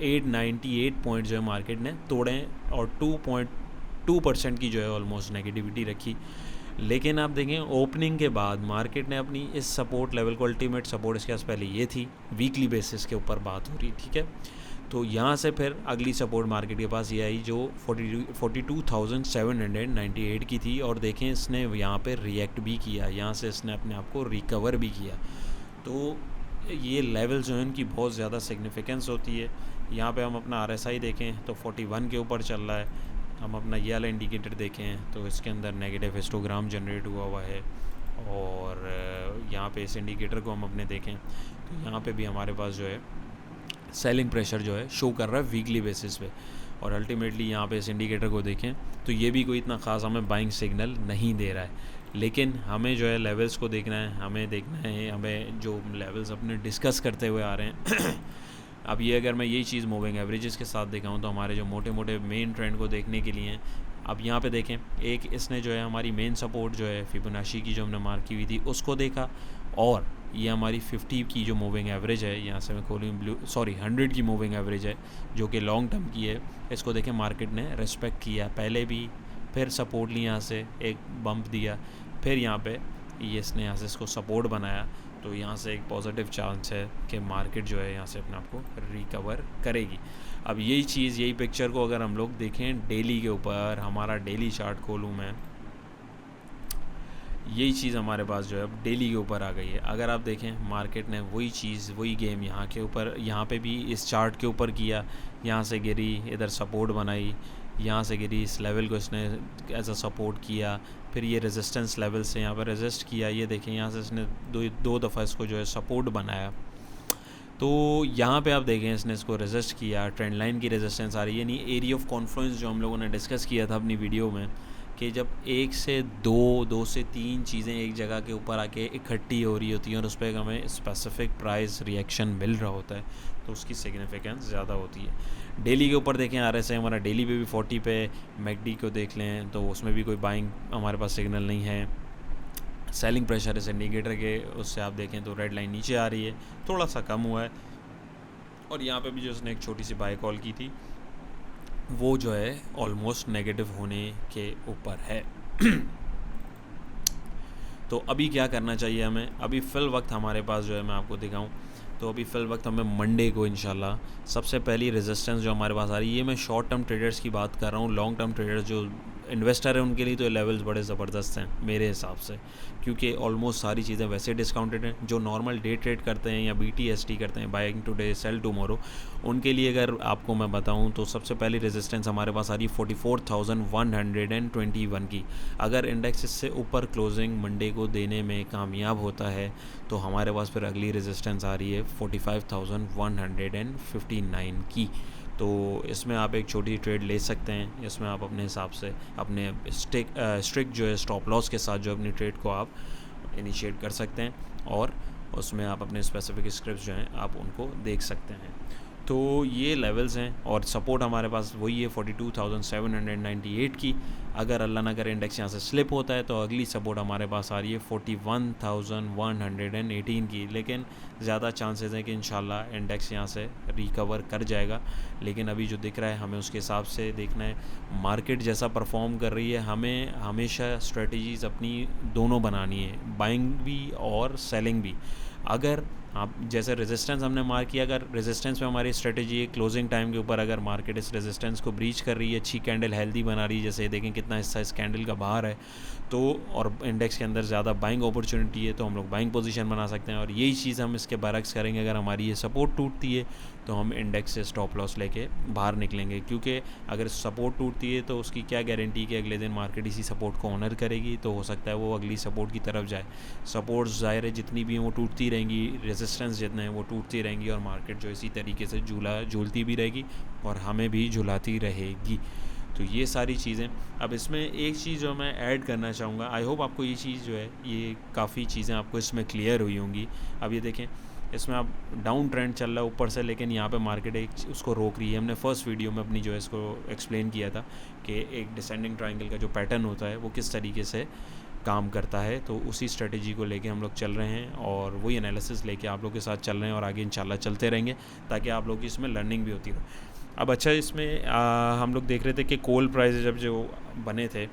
898 पॉइंट जो है मार्केट ने तोड़े और 2.2% की जो है ऑलमोस्ट नेगेटिविटी रखी। लेकिन आप देखें ओपनिंग के बाद मार्केट ने अपनी इस सपोर्ट लेवल को, अल्टीमेट सपोर्ट इसके पास पहले ये थी, वीकली बेसिस के ऊपर बात हो रही, ठीक है। तो यहाँ से फिर अगली सपोर्ट मार्केट के पास ये आई जो 42,798 की थी और देखें इसने यहाँ पे रिएक्ट भी किया, यहाँ से इसने अपने आप को रिकवर भी किया। तो ये लेवल जो है इनकी बहुत ज़्यादा सिग्निफिकेंस होती है। यहाँ पे हम अपना RSI देखें तो 41 के ऊपर चल रहा है। हम अपना ये वाला इंडिकेटर देखें तो इसके अंदर नेगेटिव हिस्टोग्राम जनरेट हुआ है और यहाँ पे इस इंडिकेटर को हम अपने देखें तो यहाँ पे भी हमारे पास जो है सेलिंग प्रेशर जो है शो कर रहा है वीकली बेसिस पे। और अल्टीमेटली यहाँ पे इस इंडिकेटर को देखें तो ये भी कोई इतना ख़ास हमें बाइंग सिग्नल नहीं दे रहा है, लेकिन हमें जो है लेवल्स को देखना है, हमें देखना है हमें जो लेवल्स अपने डिस्कस करते हुए आ रहे हैं अब ये अगर मैं यही चीज़ मूविंग एवरेजेस के साथ दिखाऊं तो हमारे जो मोटे मोटे मेन ट्रेंड को देखने के लिए अब यहाँ पे देखें, एक इसने जो है हमारी मेन सपोर्ट जो है फिबोनाची की जो हमने मार्क की हुई थी उसको देखा, और ये हमारी 50 की जो मूविंग एवरेज है, यहाँ से मैं खोलूँ 100 की मूविंग एवरेज है जो कि लॉन्ग टर्म की है, इसको देखें मार्केट ने रेस्पेक्ट किया पहले भी, फिर सपोर्ट ली यहाँ से एक बम्प दिया, फिर यहाँ पे ये इसने यहाँ से इसको सपोर्ट बनाया, तो यहाँ से एक पॉजिटिव चांस है कि मार्केट जो है यहाँ से अपने आप को रिकवर करेगी। अब यही चीज़ यही पिक्चर को अगर हम लोग देखें डेली के ऊपर, हमारा डेली चार्ट खोलूँ मैं, यही चीज़ हमारे पास जो है अब डेली के ऊपर आ गई है। अगर आप देखें मार्केट ने वही चीज़ वही गेम यहाँ के ऊपर, यहाँ पे भी इस चार्ट के ऊपर किया, यहाँ से गिरी, इधर सपोर्ट बनाई, यहाँ से गिरी, इस लेवल को इसने एज अ सपोर्ट किया, फिर ये रेजिस्टेंस लेवल से यहाँ पर रेजिस्ट किया, ये देखें यहाँ से इसने दो दफ़ा इसको जो है सपोर्ट बनाया, तो यहाँ पे आप देखें इसने इसको रेजिस्ट किया, ट्रेंड लाइन की रेजिस्टेंस आ रही है, यानी एरिया ऑफ कॉन्फ्लुएंस जो हम लोगों ने डिस्कस किया था अपनी वीडियो में कि जब एक से दो से तीन चीज़ें एक जगह के ऊपर आके इकट्ठी हो रही होती हैं और उस पर हमें स्पेसिफिक प्राइस रिएक्शन मिल रहा होता है तो उसकी सिग्निफिकेंस ज़्यादा होती है। डेली के ऊपर देखें RSI हमारा डेली पे भी 40 पे, मैकडी को देख लें तो उसमें भी कोई बाइंग हमारे पास सिग्नल नहीं है। सेलिंग प्रेशर इस इंडिकेटर के उससे आप देखें तो रेड लाइन नीचे आ रही है, थोड़ा सा कम हुआ है, और यहाँ पे भी जो उसने एक छोटी सी बाय कॉल की थी वो जो है ऑलमोस्ट नेगेटिव होने के ऊपर है तो अभी क्या करना चाहिए हमें, अभी फ़िल वक्त हमारे पास जो है मैं आपको दिखाऊं तो अभी फ़िल वक्त हमें मंडे को इंशाल्लाह सबसे पहली रेजिस्टेंस जो हमारे पास आ रही है, ये मैं शॉर्ट टर्म ट्रेडर्स की बात कर रहा हूँ, लॉन्ग टर्म ट्रेडर्स जो इन्वेस्टर है उनके लिए तो ये लेवल्स बड़े ज़बरदस्त हैं मेरे हिसाब से, क्योंकि ऑलमोस्ट सारी चीज़ें वैसे डिस्काउंटेड हैं। जो नॉर्मल डे ट्रेड करते हैं या BTST करते हैं, बाइंग टुडे सेल टुमारो, उनके लिए अगर आपको मैं बताऊं तो सबसे पहली रेजिस्टेंस हमारे पास आ रही है 44,121 की। अगर इंडेक्स इससे ऊपर क्लोजिंग मंडे को देने में कामयाब होता है तो हमारे पास फिर अगली रेजिस्टेंस आ रही है 45,159 की। तो इसमें आप एक छोटी ट्रेड ले सकते हैं, इसमें आप अपने हिसाब से अपने स्ट्रिक्ट जो है स्टॉप लॉस के साथ जो अपनी ट्रेड को आप इनिशिएट कर सकते हैं, और उसमें आप अपने स्पेसिफिक स्क्रिप्ट्स जो हैं आप उनको देख सकते हैं। तो ये लेवल्स हैं, और सपोर्ट हमारे पास वही है 42,798 की। अगर अल्लाह ना करे इंडेक्स यहाँ से स्लिप होता है तो अगली सपोर्ट हमारे पास आ रही है 41,118 की, लेकिन ज़्यादा चांसेस हैं कि इंशाल्लाह इंडेक्स यहाँ से रिकवर कर जाएगा। लेकिन अभी जो दिख रहा है हमें उसके हिसाब से देखना है, मार्केट जैसा परफॉर्म कर रही है, हमें हमेशा स्ट्रेटजीज़ अपनी दोनों बनानी है, बाइंग भी और सेलिंग भी। अगर आप जैसे रेजिस्टेंस हमने मार्क किया, अगर रेजिस्टेंस में हमारी स्ट्रेटजी है क्लोजिंग टाइम के ऊपर, अगर मार्केट इस रेजिस्टेंस को ब्रीच कर रही है, अच्छी कैंडल हेल्दी बना रही है, जैसे देखें कितना हिस्सा इस कैंडल का बाहर है, तो और इंडेक्स के अंदर ज़्यादा बाइंग अपॉर्चुनिटी है तो हम लोग बाइंग पोजीशन बना सकते हैं। और यही चीज़ हम इसके बरक्स करेंगे, अगर हमारी ये सपोर्ट टूटती है तो हम इंडेक्स से स्टॉप लॉस लेके बाहर निकलेंगे, क्योंकि अगर सपोर्ट टूटती है तो उसकी क्या गारंटी कि अगले दिन मार्केट इसी सपोर्ट को ऑनर करेगी, तो हो सकता है वो अगली सपोर्ट की तरफ जाए। सपोर्ट ज़ाहिर है जितनी भी हैं वो टूटती रहेंगी, रेजिस्टेंस जितने हैं वो टूटती रहेंगी, और मार्केट जो इसी तरीके से झूलती भी रहेगी और हमें भी झुलाती रहेगी। तो ये सारी चीज़ें, अब इसमें एक चीज़ जो मैं ऐड करना चाहूँगा, आई होप आपको ये चीज़ जो है ये काफ़ी चीज़ें आपको इसमें क्लियर हुई होंगी। अब ये देखें इसमें आप डाउन ट्रेंड चल रहा है ऊपर से, लेकिन यहाँ पे मार्केट एक उसको रोक रही है। हमने फर्स्ट वीडियो में अपनी जो है इसको एक्सप्लेन किया था कि एक डिसेंडिंग ट्रायंगल का जो पैटर्न होता है वो किस तरीके से काम करता है, तो उसी स्ट्रेटजी को लेके हम लोग चल रहे हैं और वही एनालिसिस लेके आप लोग के साथ चल रहे हैं और आगे इंशाल्लाह चलते रहेंगे ताकि आप लोग की इसमें लर्निंग भी होती रहे। अब अच्छा, इसमें हम लोग देख रहे थे कि कोल प्राइस जब जो बने थे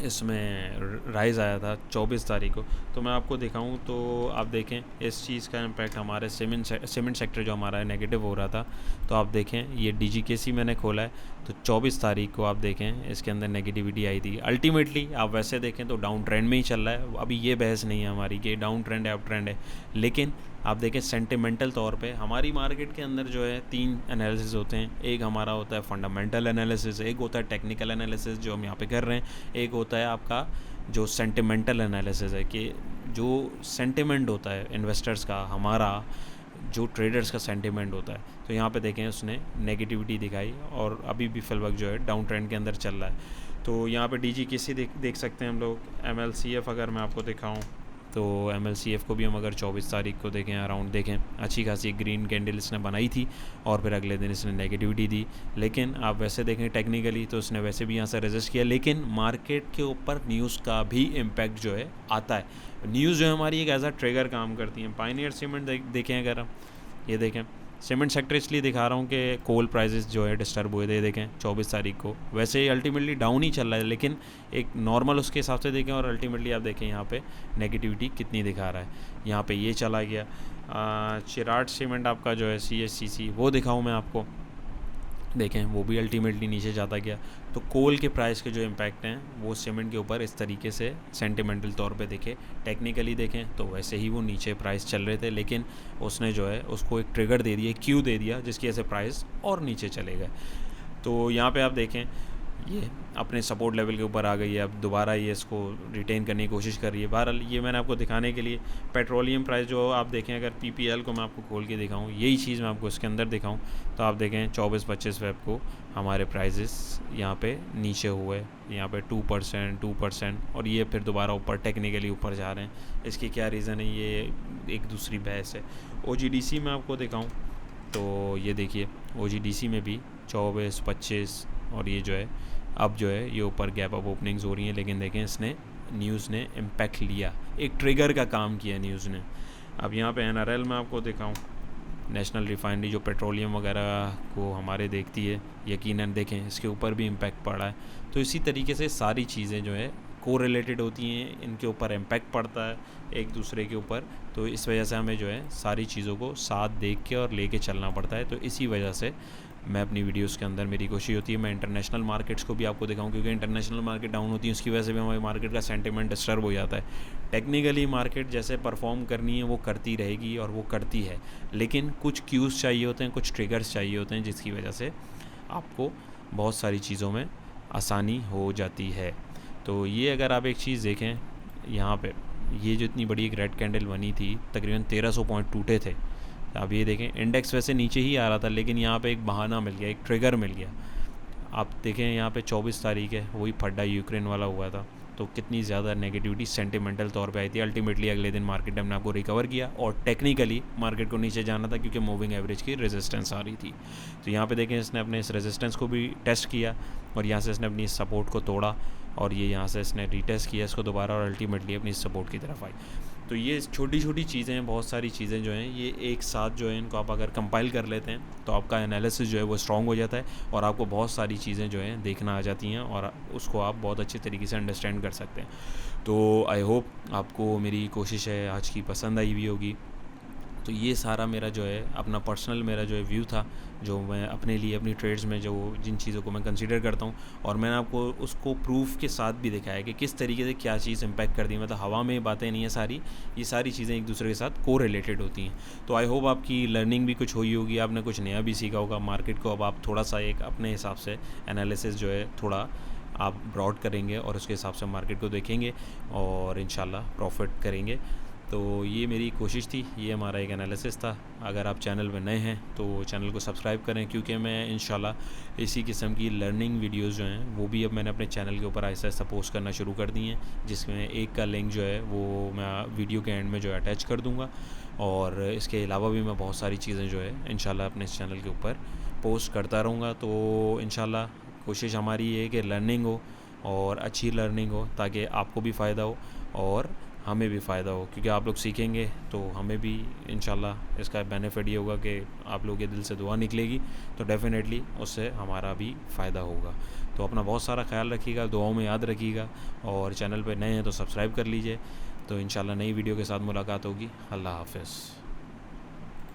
इसमें राइज़ आया था 24 तारीख को, तो मैं आपको दिखाऊं तो आप देखें इस चीज़ का इम्पैक्ट हमारे सीमेंट सेक्टर जो हमारा नेगेटिव हो रहा था, तो आप देखें ये DGKC मैंने खोला है तो 24 तारीख को आप देखें इसके अंदर नेगेटिविटी आई थी। अल्टीमेटली आप वैसे देखें तो डाउन ट्रेंड में ही चल रहा है, अभी ये बहस नहीं है हमारी कि डाउन ट्रेंड है अप ट्रेंड है, लेकिन आप देखें सेंटिमेंटल तौर पे हमारी मार्केट के अंदर जो है 3 एनालिसिस होते हैं। एक हमारा होता है फंडामेंटल एनालिसिस, एक होता है टेक्निकल एनालिसिस जो हम यहाँ पे कर रहे हैं, एक होता है आपका जो सेंटिमेंटल एनालिसिस है कि जो सेंटिमेंट होता है इन्वेस्टर्स का, हमारा जो ट्रेडर्स का सेंटिमेंट होता है। तो यहाँ पे देखें उसने नेगेटिविटी दिखाई और अभी भी फिल वक्त जो है डाउन ट्रेंड के अंदर चल रहा है। तो यहाँ पे DGKC देख सकते हैं हम लोग। MLCF अगर मैं आपको दिखाऊँ तो MLCF को भी हम अगर 24 तारीख को देखें अराउंड देखें, अच्छी खासी ग्रीन कैंडल इसने बनाई थी और फिर अगले दिन इसने नेगेटिविटी दी। लेकिन आप वैसे देखें टेक्निकली तो इसने वैसे भी यहाँ से रेजिस्ट किया, लेकिन मार्केट के ऊपर न्यूज़ का भी इम्पैक्ट जो है आता है। न्यूज़ जो है हमारी एक एज अ ट्रिगर काम करती है। पायनियर सीमेंट देखें अगर हम, ये देखें सीमेंट सेक्टर इसलिए दिखा रहा हूँ कि कोल प्राइसेस जो है डिस्टर्ब हुए थे। देखें 24 तारीख को वैसे अल्टीमेटली डाउन ही चल रहा है, लेकिन एक नॉर्मल उसके हिसाब से देखें और अल्टीमेटली आप देखें यहाँ पे नेगेटिविटी कितनी दिखा रहा है। यहाँ पे ये चला गया। चिराट सीमेंट आपका जो है CSCC वो दिखाऊँ मैं आपको, देखें वो भी अल्टीमेटली नीचे जाता गया। तो कोल के प्राइस के जो इम्पैक्ट हैं वो सीमेंट के ऊपर इस तरीके से सेंटिमेंटल तौर पे देखें, टेक्निकली देखें तो वैसे ही वो नीचे प्राइस चल रहे थे, लेकिन उसने जो है उसको एक ट्रिगर दे दिया, क्यू दे दिया, जिसकी वजह से प्राइस और नीचे चले गए। तो यहाँ पे आप देखें ये अपने सपोर्ट लेवल के ऊपर आ गई है, अब दोबारा ये इसको रिटेन करने की कोशिश कर रही है। बहरहाल ये मैंने आपको दिखाने के लिए पेट्रोलियम प्राइस जो आप देखें, अगर PPL को मैं आपको खोल के दिखाऊं, यही चीज़ मैं आपको इसके अंदर दिखाऊं, तो आप देखें 24-25 फेब को हमारे प्राइजेस यहाँ पे नीचे हुए, यहाँ पे 2% और ये फिर दोबारा ऊपर टेक्निकली ऊपर जा रहे हैं। इसकी क्या रीज़न है, ये एक दूसरी बहस है। OGDC में आपको दिखाऊँ तो ये देखिए OGDC में भी 24-25 और ये जो है अब जो है ये ऊपर गैप अप ओपनिंग्स हो रही हैं, लेकिन देखें इसने न्यूज़ ने इम्पैक्ट लिया, एक ट्रिगर का काम किया न्यूज़ ने। अब यहाँ पे NRL में आपको दिखाऊं, नेशनल रिफाइनरी जो पेट्रोलियम वगैरह को हमारे देखती है, यकीनन देखें इसके ऊपर भी इम्पैक्ट पड़ा है। तो इसी तरीके से सारी चीज़ें जो है कोरिलेटेड होती हैं, इनके ऊपर इम्पैक्ट पड़ता है एक दूसरे के ऊपर। तो इस वजह से हमें जो है सारी चीज़ों को साथ देख के और लेके चलना पड़ता है। तो इसी वजह से मैं अपनी वीडियोस के अंदर मेरी कोशिश होती है मैं इंटरनेशनल मार्केट्स को भी आपको दिखाऊं, क्योंकि इंटरनेशनल मार्केट डाउन होती है उसकी वजह से भी हमारी मार्केट का सेंटिमेंट डिस्टर्ब हो जाता है। टेक्निकली मार्केट जैसे परफॉर्म करनी है वो करती रहेगी और वो करती है, लेकिन कुछ क्यूज़ चाहिए होते हैं, कुछ ट्रिगर्स चाहिए होते हैं, जिसकी वजह से आपको बहुत सारी चीज़ों में आसानी हो जाती है। तो ये अगर आप एक चीज़ देखें, यहाँ पे ये जो इतनी बड़ी एक रेड कैंडल बनी थी, तकरीबन 1300 पॉइंट टूटे थे। आप ये देखें इंडेक्स वैसे नीचे ही आ रहा था, लेकिन यहाँ पे एक बहाना मिल गया, एक ट्रिगर मिल गया। आप देखें यहाँ पे 24 तारीख है, वही फड्डा यूक्रेन वाला हुआ था, तो कितनी ज़्यादा नेगेटिविटी सेंटिमेंटल तौर पे आई थी। अल्टीमेटली अगले दिन मार्केट ने अपने आपको रिकवर किया और टेक्निकली मार्केट को नीचे जाना था क्योंकि मूविंग एवरेज की रेजिस्टेंस आ रही थी। तो यहाँ पे देखें इसने अपने इस रेजिस्टेंस को भी टेस्ट किया और यहाँ से इसने अपनी सपोर्ट को तोड़ा और ये यहाँ से इसने रीटेस्ट किया इसको दोबारा और अल्टीमेटली अपनी सपोर्ट की तरफ आई। तो ये छोटी छोटी चीज़ें हैं, बहुत सारी चीज़ें जो हैं ये एक साथ जो है इनको आप अगर कंपाइल कर लेते हैं तो आपका एनालिसिस जो है वो स्ट्रॉन्ग हो जाता है और आपको बहुत सारी चीज़ें जो हैं देखना आ जाती हैं और उसको आप बहुत अच्छे तरीके से अंडरस्टैंड कर सकते हैं। तो आई होप आपको मेरी कोशिश है आज की पसंद आई हुई होगी। तो ये सारा मेरा जो है अपना पर्सनल मेरा जो है व्यू था, जो मैं अपने लिए अपनी ट्रेड्स में जो जिन चीज़ों को मैं कंसीडर करता हूँ, और मैंने आपको उसको प्रूफ के साथ भी दिखाया कि किस तरीके से क्या चीज़ इम्पैक्ट कर दी। मतलब हवा में बातें नहीं है सारी, ये सारी चीज़ें एक दूसरे के साथ को रिलेटेड होती हैं। तो आई होप आपकी लर्निंग भी कुछ हुई होगी, आपने कुछ नया भी सीखा होगा। मार्केट को अब आप थोड़ा सा एक अपने हिसाब से एनालिसिस जो है थोड़ा आप ब्रॉड करेंगे और उसके हिसाब से मार्केट को देखेंगे और इंशाल्लाह प्रॉफिट करेंगे। तो ये मेरी कोशिश थी, ये हमारा एक एनालिसिस था। अगर आप चैनल में नए हैं तो चैनल को सब्सक्राइब करें, क्योंकि मैं इंशाल्लाह इसी किस्म की लर्निंग वीडियोस जो हैं वो भी अब मैंने अपने चैनल के ऊपर ऐसा ऐसा पोस्ट करना शुरू कर दी हैं, जिसमें एक का लिंक जो है वो मैं वीडियो के एंड में जो है अटैच कर दूँगा। और इसके अलावा भी मैं बहुत सारी चीज़ें जो है इंशाल्लाह अपने इस चैनल के ऊपर पोस्ट करता रहूँगा। तो इंशाल्लाह कोशिश हमारी ये है कि लर्निंग हो और अच्छी लर्निंग हो, ताकि आपको भी फ़ायदा हो और हमें भी फ़ायदा हो, क्योंकि आप लोग सीखेंगे तो हमें भी इंशाल्लाह इसका बेनिफिट ये होगा कि आप लोगों के दिल से दुआ निकलेगी, तो डेफ़िनेटली उससे हमारा भी फ़ायदा होगा। तो अपना बहुत सारा ख्याल रखिएगा, दुआओं में याद रखिएगा, और चैनल पे नए हैं तो सब्सक्राइब कर लीजिए। तो इंशाल्लाह नई वीडियो के साथ मुलाकात होगी। अल्लाह हाफ़िज़।